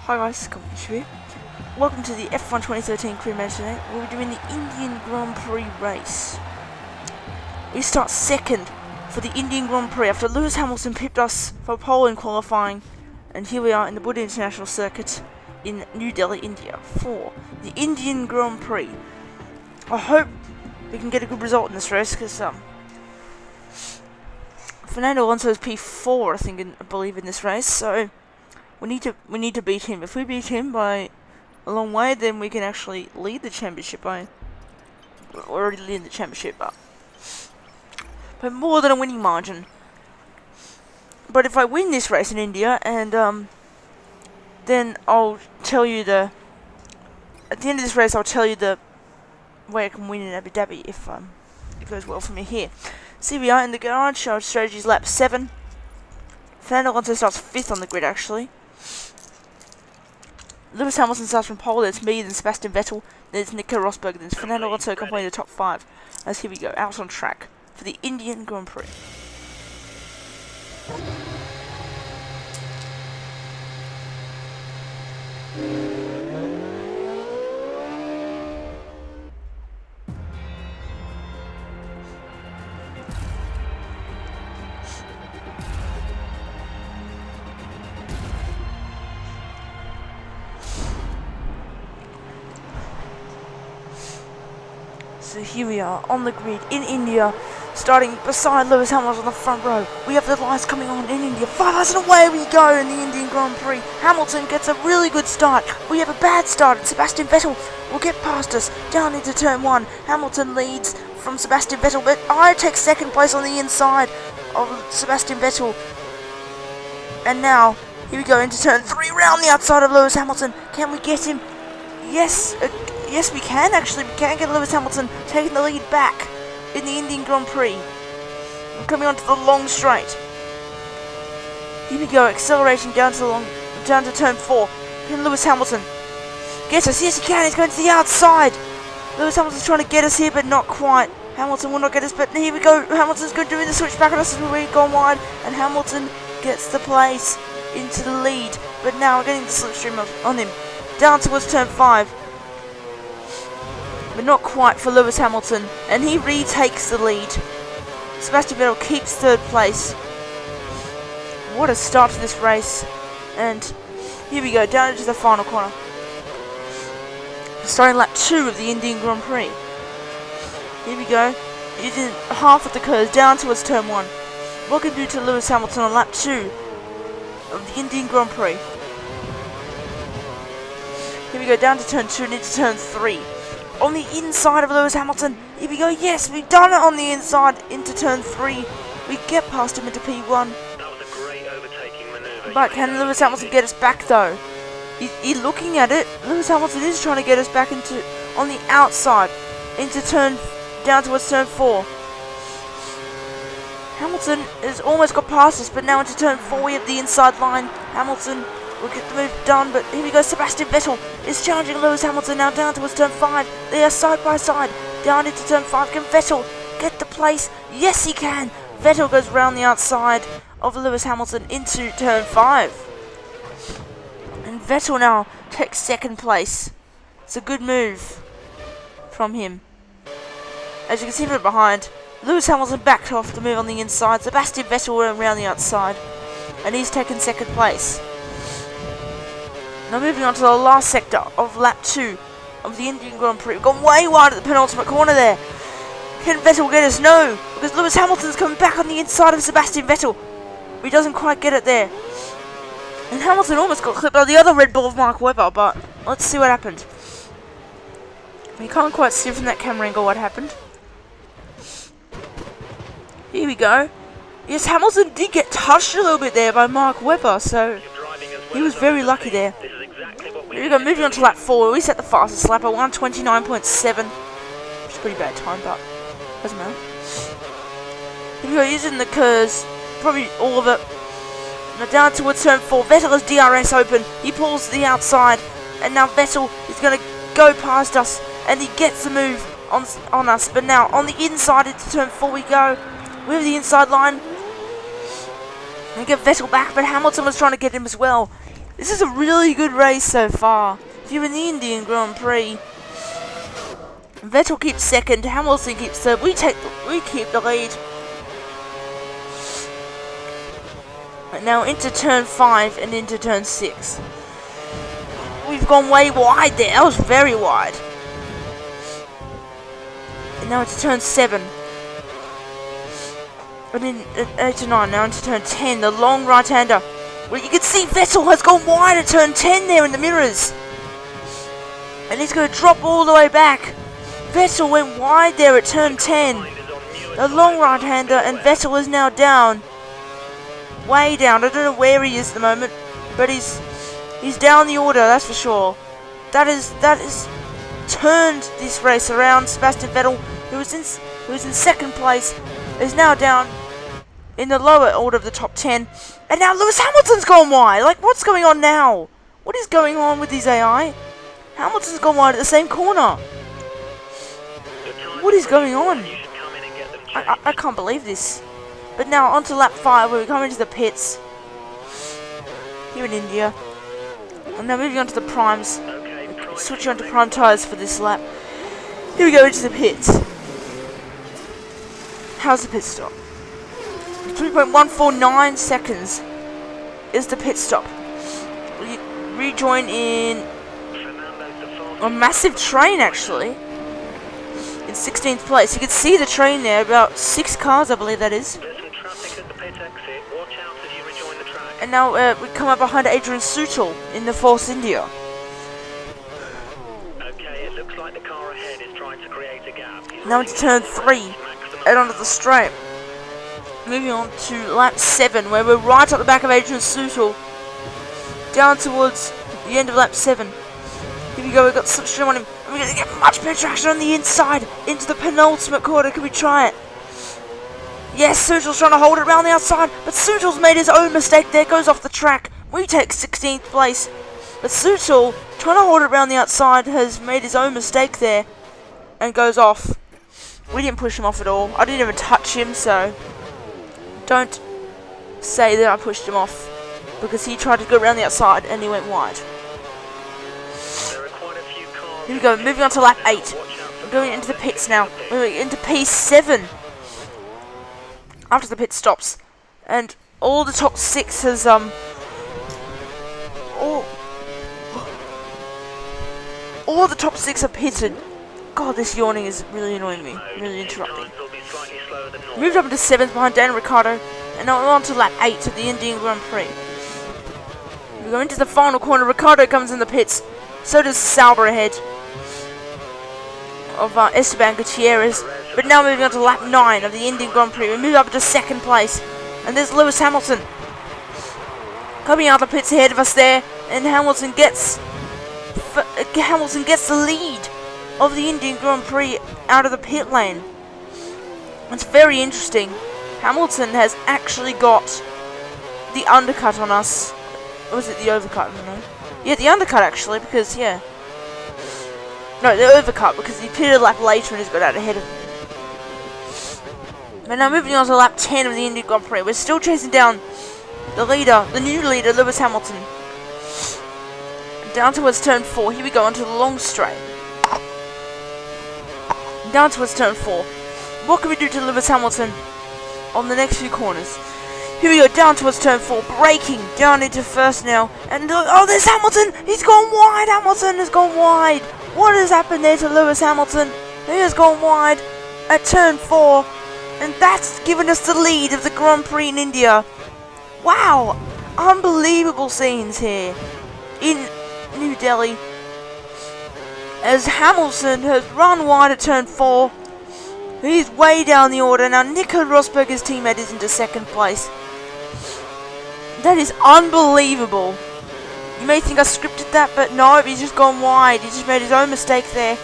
Hi guys, CombinedYoutuber here. Welcome to the F1 2013 Career Manager today. We'll be doing the Indian Grand Prix race. We start second for the Indian Grand Prix after Lewis Hamilton pipped us for pole in qualifying. And here we are in the Buddha International Circuit in New Delhi, India for the Indian Grand Prix. I hope we can get a good result in this race because Fernando Alonso is P4 I believe in this race, so we need to beat him. If we beat him by a long way, then we can actually lead the championship. We're already leading the championship by more than a winning margin. But if I win this race in India, and then I'll tell you at the end of this race, I'll tell you the way I can win in Abu Dhabi if it goes well for me here. So we are in the garage. Our strategy is lap 7. Fernando Alonso starts 5th on the grid actually. Lewis Hamilton starts from pole, then it's me, then Sebastian Vettel, then it's Nico Rosberg, then it's Fernando Alonso completing the top 5. As here we go, out on track for the Indian Grand Prix. So here we are on the grid in India, starting beside Lewis Hamilton on the front row. We have the lights coming on in India. 5 hours and away we go in the Indian Grand Prix. Hamilton gets a really good start. We have a bad start, and Sebastian Vettel will get past us down into turn 1. Hamilton leads from Sebastian Vettel, but I take second place on the inside of Sebastian Vettel. And now, here we go into turn 3, round the outside of Lewis Hamilton. Can we get him? Yes. Yes, we can actually. We can get Lewis Hamilton taking the lead back in the Indian Grand Prix. We're coming onto the long straight. Here we go, acceleration down to turn 4. Can Lewis Hamilton get us? Yes, he can. He's going to the outside. Lewis Hamilton's trying to get us here, but not quite. Hamilton will not get us, but here we go. Hamilton's going to do the switch back on us as we've gone wide, and Hamilton gets the place into the lead. But now we're getting the slipstream on him. Down towards turn 5. But not quite for Lewis Hamilton, and he retakes the lead. Sebastian Vettel keeps 3rd place. What a start to this race. And here we go, down into the final corner. Starting lap 2 of the Indian Grand Prix. Here we go, using half of the curves down towards turn 1. What can we do to Lewis Hamilton on lap 2 of the Indian Grand Prix? Here we go, down to turn 2 and into turn 3. On the inside of Lewis Hamilton. Here we go. Yes, we've done it on the inside into turn 3. We get past him into P1. That was a great overtaking maneuver. But can Lewis Hamilton get us back though? He's looking at it. Lewis Hamilton is trying to get us back on the outside into down towards turn 4. Hamilton has almost got past us, but now into turn 4 we have the inside line. Hamilton will get the move done, but here we go. Sebastian Vettel is challenging Lewis Hamilton now down towards turn 5. They are side by side down into turn 5. Can Vettel get the place? Yes, he can. Vettel goes round the outside of Lewis Hamilton into turn 5. And Vettel now takes 2nd place. It's a good move from him. As you can see from behind, Lewis Hamilton backed off the move on the inside. Sebastian Vettel went around the outside, and he's taken 2nd place. Now moving on to the last sector of lap 2 of the Indian Grand Prix. We've gone way wide at the penultimate corner there. Can Vettel get us? No, because Lewis Hamilton's coming back on the inside of Sebastian Vettel. But he doesn't quite get it there. And Hamilton almost got clipped by the other Red Bull of Mark Webber, but let's see what happened. We can't quite see from that camera angle what happened. Here we go. Yes, Hamilton did get touched a little bit there by Mark Webber, so he was very lucky there. Here we go, moving on to lap 4. We set the fastest lap at 1:29.7. Which is a pretty bad time, but doesn't matter. Here we go, using the curves, probably all of it. Now down towards turn 4. Vettel has DRS open. He pulls to the outside, and now Vettel is going to go past us, and he gets the move on us. But now on the inside into turn 4 we go. We have the inside line. And get Vettel back, but Hamilton was trying to get him as well. This is a really good race so far. Here in the Indian Grand Prix, Vettel keeps second, Hamilton keeps third. We keep the lead. And now into turn 5 and into turn 6. We've gone way wide there. That was very wide. And now into turn 7. And then 8 to 9. Now into turn 10. The long right-hander. Well, you can see Vettel has gone wide at turn 10 there in the mirrors. And he's going to drop all the way back. Vettel went wide there at turn 10. The long right-hander, and Vettel is now down. Way down. I don't know where he is at the moment, but he's down the order, that's for sure. That is turned this race around. Sebastian Vettel, who was in second place, is now down in the lower order of the top 10. And now Lewis Hamilton's gone wide. Like, what's going on now? What is going on with these AI? Hamilton's gone wide at the same corner. What is going on? I can't believe this. But now on to lap 5 where we come into the pits. Here in India. And now moving on to the primes. Switching on to prime tyres for this lap. Here we go into the pits. How's the pit stop? 3.149 seconds is the pit stop. We rejoin in a massive train actually. In 16th place. You can see the train there, about 6 cars I believe that is. And now we come up behind Adrian Sutil in the Force India. Okay, it looks like the car ahead is trying to create a gap. Now into turn 3 and onto the straight. Moving on to lap 7 where we're right at the back of Adrian Sutil. Down towards the end of lap 7. Here we go, we've got slipstream on him. We're going to get much better traction on the inside into the penultimate corner. Can we try it? Yes, Sutil's trying to hold it around the outside, but Sutil's made his own mistake there, goes off the track. We take 16th place. But Sutil, trying to hold it around the outside, has made his own mistake there and goes off. We didn't push him off at all. I didn't even touch him, so don't say that I pushed him off, because he tried to go around the outside and he went wide. Here we go, moving on to lap 8. We're going into the pits now. We're into P7 after the pit stops. And all the top 6 has, all the top 6 are pitted. God, this yawning is really annoying me. Really interrupting. Moved up into 7th behind Dan and Ricciardo. And now we're on to lap 8 of the Indian Grand Prix. We go into the final corner. Ricciardo comes in the pits. So does Sauber ahead of Esteban Gutierrez. But now moving on to lap 9 of the Indian Grand Prix. We move up to 2nd place. And there's Lewis Hamilton coming out of the pits ahead of us there. And Hamilton gets the lead of the Indian Grand Prix out of the pit lane. It's very interesting. Hamilton has actually got the undercut on us. Or was it the overcut? I don't know. Yeah, the undercut actually, because, yeah. No, the overcut, because he pitted a lap later and he's got out ahead of him. But now moving on to lap 10 of the Indian Grand Prix. We're still chasing down the leader, the new leader, Lewis Hamilton. Down towards turn 4. Here we go onto the long straight. Down towards turn 4. What can we do to Lewis Hamilton on the next few corners? Here we go, down towards turn 4, braking down into first now. And oh, there's Hamilton! He's gone wide! Hamilton has gone wide! What has happened there to Lewis Hamilton? He has gone wide at turn 4. And that's given us the lead of the Grand Prix in India. Wow! Unbelievable scenes here in New Delhi. As Hamilton has run wide at turn 4. He's way down the order. Now Nico Rosberg's teammate is into 2nd place. That is unbelievable. You may think I scripted that, but no, he's just gone wide. He just made his own mistake there.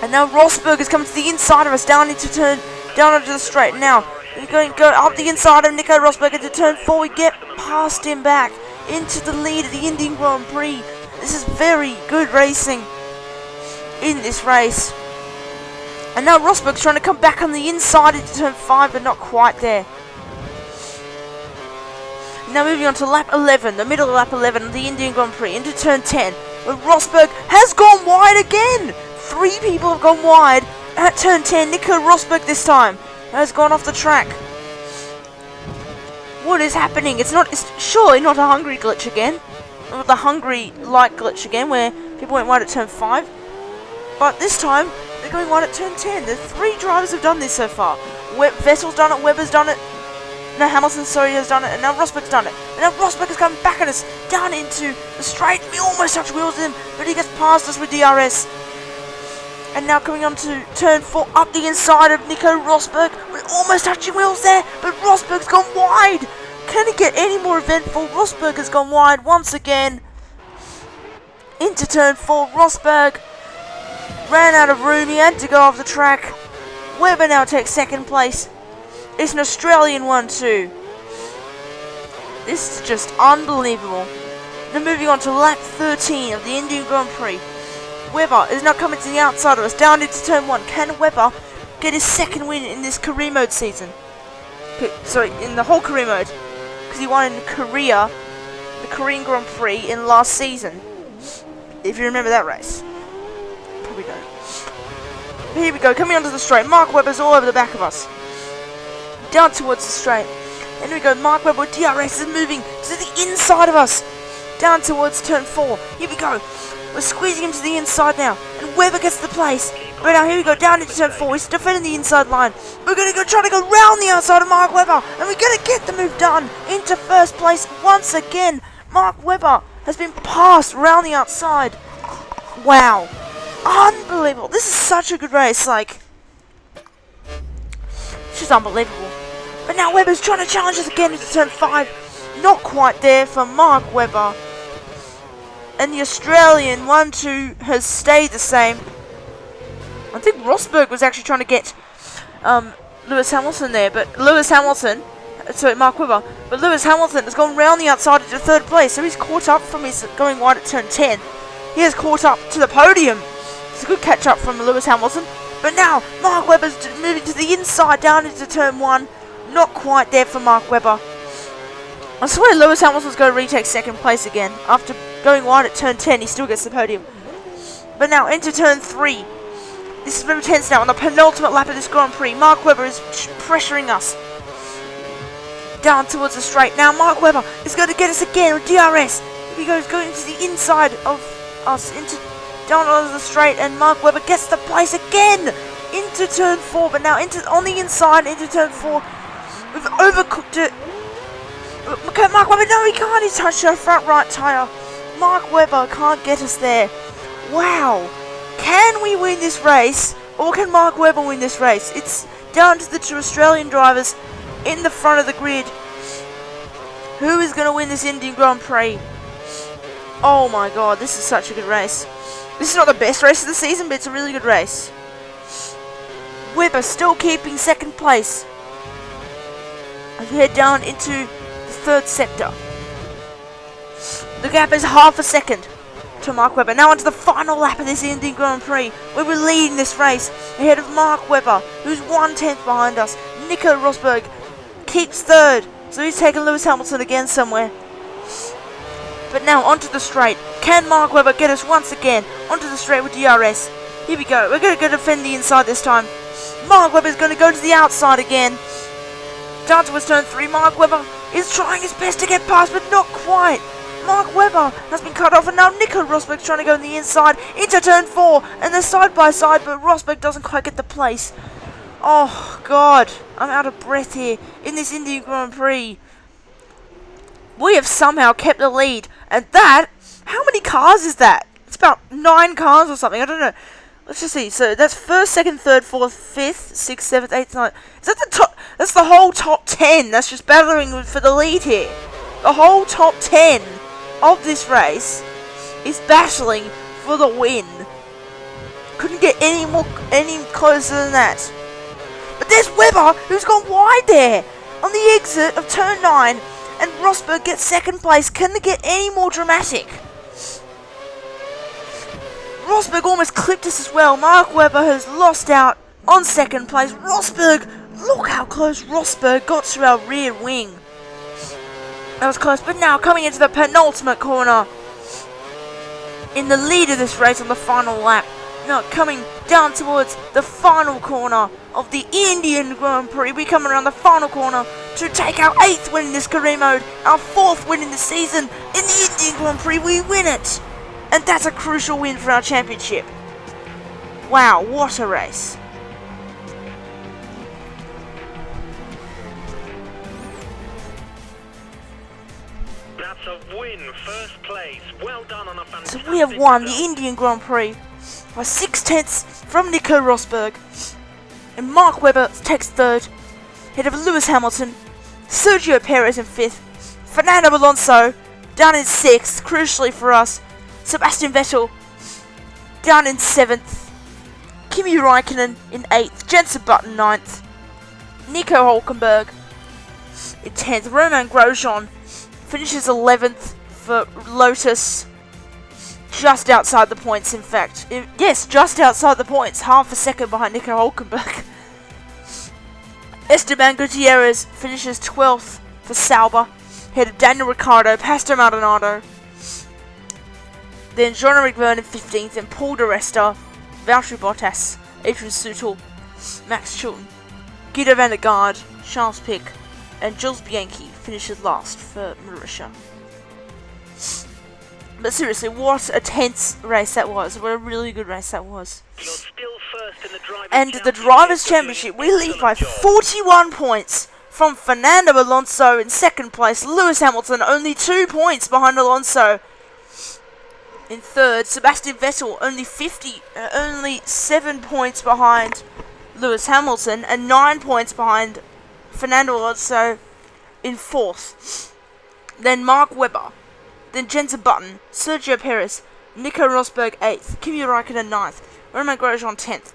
And now Rosberg has come to the inside of us, down onto the straight. Now, we're going to go up the inside of Nico Rosberg into turn 4. We get past him back into the lead of the Indian Grand Prix. This is very good racing in this race. And now Rosberg's trying to come back on the inside into turn 5, but not quite there. Now moving on to lap 11, the middle of lap 11 of the Indian Grand Prix, into turn 10, where Rosberg has gone wide again! 3 people have gone wide at turn 10. Nico Rosberg this time has gone off the track. What is happening? It's surely not a Hungary glitch again. Or the Hungary light glitch again, where people went wide at turn 5. But this time, they're going wide at turn 10. The 3 drivers have done this so far. Vettel's done it, Webber's done it. No, Hamilton, sorry, has done it, and now Rosberg's done it. And now Rosberg is coming back at us, down into the straight. We almost touch wheels with him, but he gets past us with DRS. And now coming on to turn 4, up the inside of Nico Rosberg. We're almost touching wheels there, but Rosberg's gone wide. Can it get any more eventful? Rosberg has gone wide once again. Into turn 4, Rosberg ran out of room, he had to go off the track. Webber now takes second place. It's an Australian one too. This is just unbelievable. Now moving on to lap 13 of the Indian Grand Prix. Webber is now coming to the outside of us, down into turn 1. Can Webber get his second win in this career mode season? Sorry, in the whole career mode. Because he won in Korea, the Korean Grand Prix in last season. If you remember that race. Probably don't. But here we go, coming onto the straight. Mark Webber's all over the back of us. Down towards the straight. And here we go, Mark Webber with DRS is moving to the inside of us. Down towards turn 4. Here we go. We're squeezing him to the inside now. And Webber gets the place. But now here we go, down into turn 4. He's defending the inside line. We're going to go try to go round the outside of Mark Webber. And we're going to get the move done into first place once again. Mark Webber has been passed round the outside. Wow. Unbelievable. This is such a good race. Like, it's just unbelievable. But now Webber's trying to challenge us again into turn 5. Not quite there for Mark Webber. And the Australian 1-2 has stayed the same. I think Rosberg was actually trying to get Lewis Hamilton there, but Lewis Hamilton, sorry, Mark Webber, but Lewis Hamilton has gone round the outside into third place, so he's caught up from his going wide at turn 10. He has caught up to the podium. It's a good catch up from Lewis Hamilton. But now, Mark Webber's moving to the inside, down into turn 1. Not quite there for Mark Webber. I swear Lewis Hamilton's going to retake second place again. After going wide at turn 10, he still gets the podium. But now, into turn 3. This is very tense now on the penultimate lap of this Grand Prix. Mark Webber is pressuring us. Down towards the straight. Now, Mark Webber is going to get us again with DRS. He goes going to the inside of us, down onto the straight, and Mark Webber gets the place again into turn 4. But now on the inside into turn 4. We've overcooked it. Okay, Mark Webber, no, he can't. He's touched our front right tyre. Mark Webber can't get us there. Wow. Can we win this race, or can Mark Webber win this race? It's down to the 2 Australian drivers in the front of the grid. Who is going to win this Indian Grand Prix? Oh my god, this is such a good race. This is not the best race of the season, but it's a really good race. Webber still keeping second place. As we head down into the third sector. The gap is half a second to Mark Webber. Now onto the final lap of this Indian Grand Prix, where we're leading this race ahead of Mark Webber, who's 1/10 behind us. Nico Rosberg keeps third, so he's taken Lewis Hamilton again somewhere. But now onto the straight. Can Mark Webber get us once again onto the straight with DRS? Here we go. We're going to go defend the inside this time. Mark Webber is going to go to the outside again. Down towards turn 3. Mark Webber is trying his best to get past, but not quite. Mark Webber has been cut off, and now Nico Rosberg's trying to go on the inside into turn 4, and they're side by side, but Rosberg doesn't quite get the place. Oh god, I'm out of breath here in this Indian Grand Prix. We have somehow kept the lead, and that, how many cars is that? It's about 9 cars or something, I don't know. Let's just see. So that's 1st, 2nd, 3rd, 4th, 5th, 6th, 7th, 8th, 9th. Is that the top? That's the whole top 10. That's just battling for the lead here. The whole top 10 of this race is battling for the win. Couldn't get any closer than that. But there's Webber, who's gone wide there on the exit of turn 9, and Rosberg gets second place. Can they get any more dramatic? Rosberg almost clipped us as well. Mark Webber has lost out on second place. Rosberg, look how close Rosberg got to our rear wing. That was close, but now coming into the penultimate corner. In the lead of this race on the final lap. Now coming down towards the final corner of the Indian Grand Prix. We come around the final corner to take our 8th win in this career mode. Our 4th win in the season. In the Indian Grand Prix, we win it. And that's a crucial win for our championship. Wow, what a race. That's a win, first place. Well done on a fantastic So we have won the result. Indian Grand Prix by 6/10 from Nico Rosberg. And Mark Webber takes 3rd, ahead of Lewis Hamilton, Sergio Perez in 5th, Fernando Alonso down in 6th, crucially for us, Sebastian Vettel down in 7th, Kimi Raikkonen in 8th, Jenson Button 9th, Nico Hulkenberg in 10th, Romain Grosjean finishes 11th for Lotus, just outside the points in fact. Yes, just outside the points, half a second behind Nico Hulkenberg. Esteban Gutierrez finishes 12th for Sauber, ahead of Daniel Ricciardo, Pastor Maldonado. Then Jean-Eric Vergne in 15th, and Paul di Resta, Valtteri Bottas, Adrian Sutil, Max Chilton, Guido van der Garde, Charles Pic, and Jules Bianchi finishes last for Mauritius. But seriously, what a tense race that was. What a really good race that was. You're still first in the drivers' And the Drivers' Championship, we lead by 41 points from Fernando Alonso in 2nd place. Lewis Hamilton only 2 points behind Alonso in 3rd. Sebastian Vettel only 7 points behind Lewis Hamilton and 9 points behind Fernando Alonso in 4th. Then Mark Webber. Then Jenson Button, Sergio Perez, Nico Rosberg 8th, Kimi Raikkonen 9th, Romain Grosjean 10th,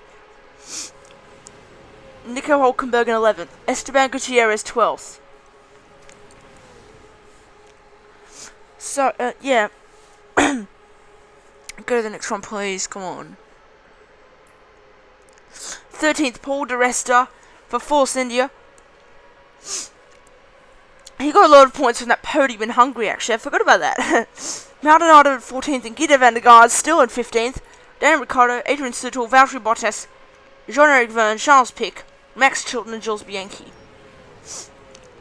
Nico Hulkenberg in 11th, Esteban Gutierrez 12th. So, yeah. Go to the next one, please. Come on. 13th, Paul di Resta for Force India. He got a lot of points from that podium in Hungary, actually. I forgot about that. Maldonado in 14th and Guido van der Garde still in 15th. Daniel Ricciardo, Adrian Sutil, Valtteri Bottas, Jean-Eric Vergne, Charles Pic, Max Chilton and Jules Bianchi.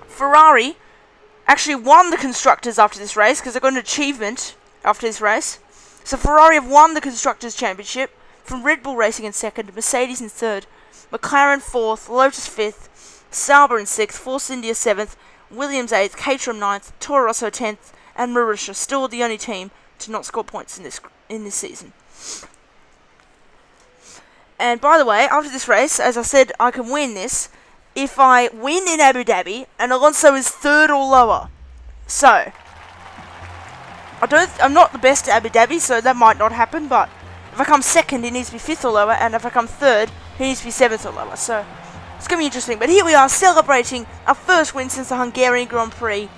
Ferrari actually won the Constructors after this race because they got an achievement after this race. So Ferrari have won the Constructors' Championship from Red Bull Racing in 2nd, Mercedes in 3rd, McLaren 4th, Lotus 5th, Sauber in 6th, Force India 7th, Williams 8th, Caterham 9th, Toro Rosso 10th, and Mauritius still the only team to not score points in this season. And by the way, after this race, as I said, I can win this if I win in Abu Dhabi and Alonso is 3rd or lower. So I'm not the best at Abu Dhabi, so that might not happen, but if I come 2nd, he needs to be 5th or lower, and if I come 3rd, he needs to be 7th or lower. So it's going to be interesting. But here we are celebrating our first win since the Hungarian Grand Prix.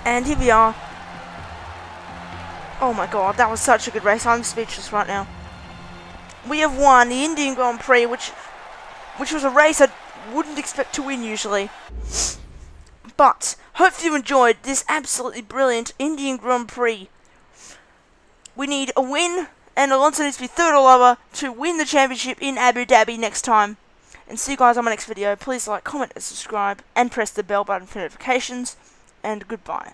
And here we are. Oh my god, that was such a good race. I'm speechless right now. We have won the Indian Grand Prix, which was a race I wouldn't expect to win usually. But hopefully you enjoyed this absolutely brilliant Indian Grand Prix. We need a win, and Alonso needs to be 3rd or lower to win the championship in Abu Dhabi next time. And see you guys on my next video. Please like, comment, and subscribe, and press the bell button for notifications. And goodbye.